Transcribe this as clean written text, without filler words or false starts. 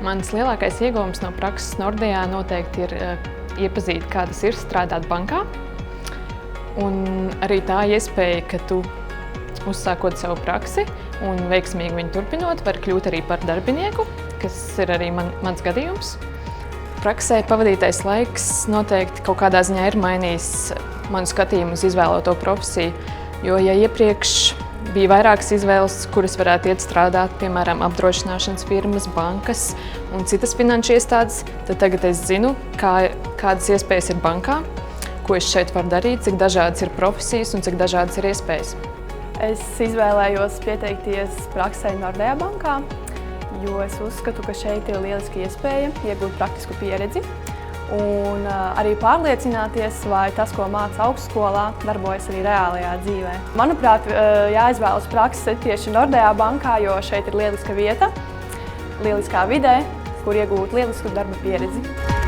Mans lielākais ieguvums no prakses Nordea noteikti ir iepazīt, kā tas ir strādāt bankā. Un arī tā iespēja, ka tu uzsākot savu praksi un veiksmīgi viņu turpinot, var kļūt arī par darbinieku, kas ir arī mans gadījums. Praksē pavadītais laiks noteikti kaut kādā ziņā ir mainījis manu skatījumu uz izvēloto profesiju, jo ja iepriekš bija vairākas izvēles, kuras varētu iet strādāt, piemēram, apdrošināšanas firmas, bankas un citas finanšu iestādes, tad tagad es zinu, kādas iespējas ir bankā, ko es šeit varu darīt, cik dažādas ir profesijas un cik dažādas ir iespējas. Es izvēlējos pieteikties praksē Nordea bankā, jo es uzskatu, ka šeit ir lieliska iespēja iegūt praktisku pieredzi un arī pārliecināties, vai tas, ko māca augstskolā, darbojas arī reālajā dzīvē. Manuprāt, jāizvēlas prakse tieši Nordea bankā, jo šeit ir lieliska vieta, lieliskā vidē, kur iegūt lielisku darba pieredzi.